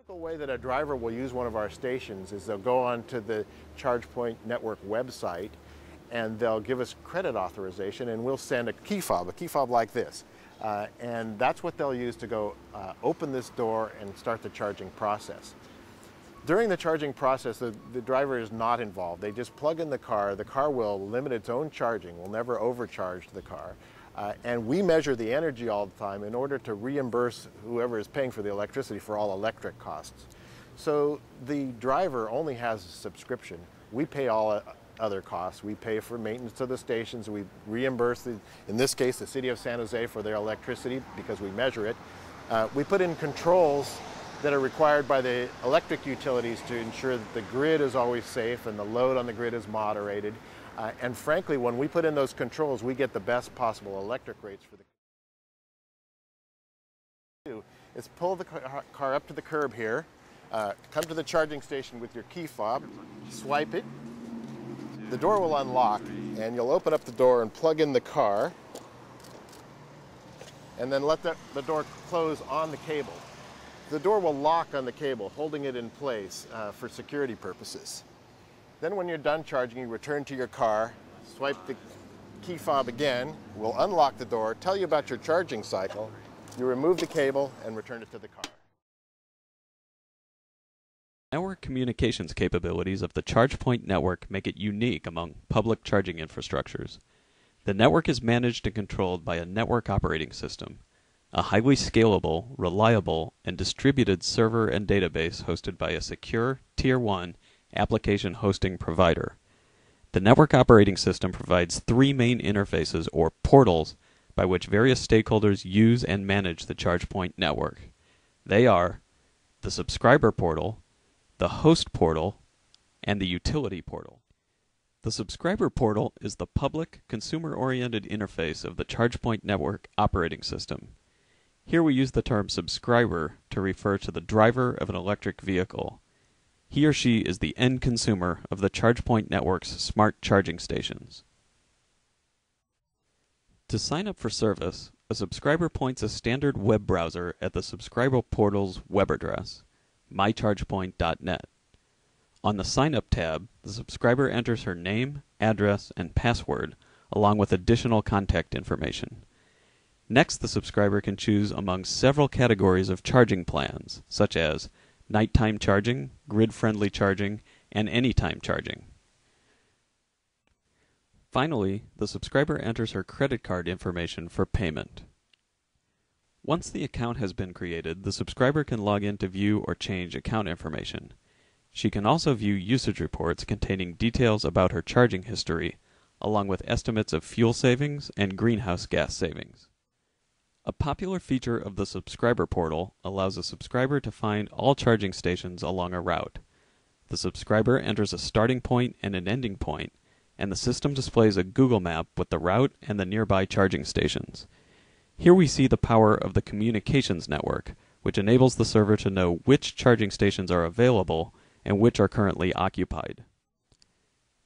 typical way that a driver will use one of our stations is they'll go onto the ChargePoint Network website and they'll give us credit authorization, and we'll send a key fob like this. And that's what they'll use to go open this door and start the charging process. During the charging process, the driver is not involved. They just plug in the car. The car will limit its own charging. We'll never overcharge the car. And we measure the energy all the time in order to reimburse whoever is paying for the electricity for all electric costs. So the driver only has a subscription. We pay all other costs. We pay for maintenance of the stations. We reimburse, in this case, the City of San Jose for their electricity because we measure it. We put in controls that are required by the electric utilities to ensure that the grid is always safe and the load on the grid is moderated. And frankly, when we put in those controls, we get the best possible electric rates for the is pull the car up to the curb here, come to the charging station with your key fob, swipe it, the door will unlock, and you'll open up the door and plug in the car, and then let the door close on the cable. The door will lock on the cable, holding it in place for security purposes. Then when you're done charging, you return to your car, swipe the key fob again, we'll unlock the door, tell you about your charging cycle, you remove the cable and return it to the car. Network communications capabilities of the ChargePoint network make it unique among public charging infrastructures. The network is managed and controlled by a network operating system, a highly scalable, reliable, and distributed server and database hosted by a secure Tier 1 application hosting provider. The network operating system provides three main interfaces or portals by which various stakeholders use and manage the ChargePoint network. They are the subscriber portal, the host portal, and the utility portal. The subscriber portal is the public, consumer-oriented interface of the ChargePoint network operating system. Here we use the term subscriber to refer to the driver of an electric vehicle. He or she is the end consumer of the ChargePoint network's smart charging stations. To sign up for service, a subscriber points a standard web browser at the subscriber portal's web address, mychargepoint.net. On the Sign Up tab, the subscriber enters her name, address, and password, along with additional contact information. Next, the subscriber can choose among several categories of charging plans, such as nighttime charging, grid-friendly charging, and anytime charging. Finally, the subscriber enters her credit card information for payment. Once the account has been created, the subscriber can log in to view or change account information. She can also view usage reports containing details about her charging history, along with estimates of fuel savings and greenhouse gas savings. A popular feature of the subscriber portal allows a subscriber to find all charging stations along a route. The subscriber enters a starting point and an ending point, and the system displays a Google map with the route and the nearby charging stations. Here we see the power of the communications network, which enables the server to know which charging stations are available and which are currently occupied.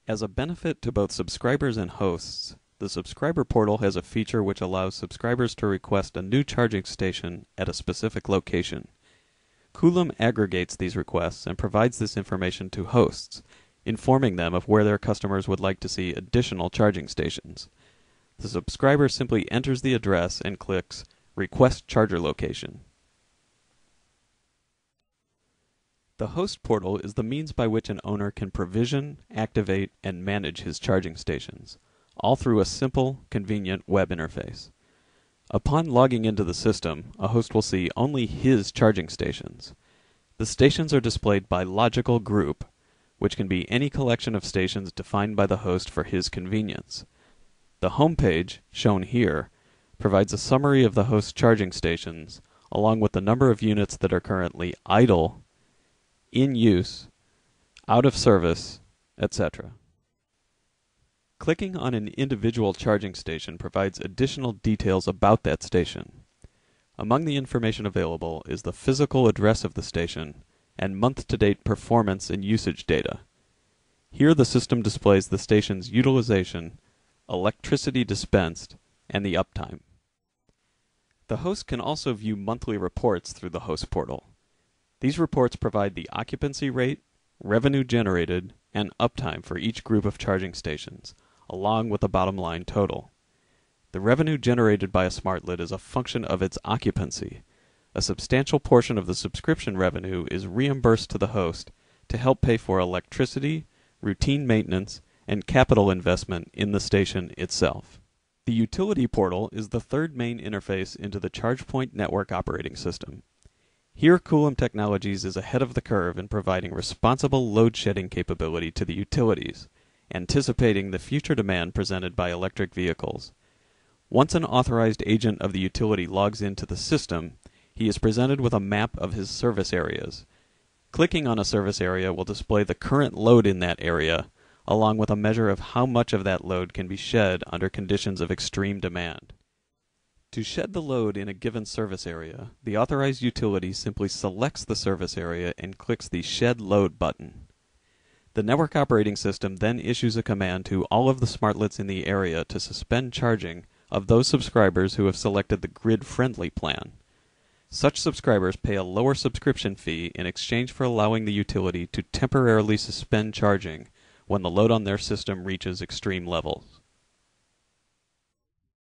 As a benefit to both subscribers and hosts, the subscriber portal has a feature which allows subscribers to request a new charging station at a specific location. Coulomb aggregates these requests and provides this information to hosts, informing them of where their customers would like to see additional charging stations. The subscriber simply enters the address and clicks Request Charger Location. The host portal is the means by which an owner can provision, activate, and manage his charging stations, all through a simple, convenient web interface. Upon logging into the system, a host will see only his charging stations. The stations are displayed by logical group, which can be any collection of stations defined by the host for his convenience. The home page, shown here, provides a summary of the host's charging stations, along with the number of units that are currently idle, in use, out of service, etc. Clicking on an individual charging station provides additional details about that station. Among the information available is the physical address of the station and month-to-date performance and usage data. Here the system displays the station's utilization, electricity dispensed, and the uptime. The host can also view monthly reports through the host portal. These reports provide the occupancy rate, revenue generated, and uptime for each group of charging stations, along with a bottom line total. The revenue generated by a smart lid is a function of its occupancy. A substantial portion of the subscription revenue is reimbursed to the host to help pay for electricity, routine maintenance, and capital investment in the station itself. The utility portal is the third main interface into the ChargePoint network operating system. Here, Coulomb Technologies is ahead of the curve in providing responsible load shedding capability to the utilities, anticipating the future demand presented by electric vehicles. Once an authorized agent of the utility logs into the system, he is presented with a map of his service areas. Clicking on a service area will display the current load in that area, along with a measure of how much of that load can be shed under conditions of extreme demand. To shed the load in a given service area, the authorized utility simply selects the service area and clicks the Shed Load button. The network operating system then issues a command to all of the smartlets in the area to suspend charging of those subscribers who have selected the grid-friendly plan. Such subscribers pay a lower subscription fee in exchange for allowing the utility to temporarily suspend charging when the load on their system reaches extreme levels.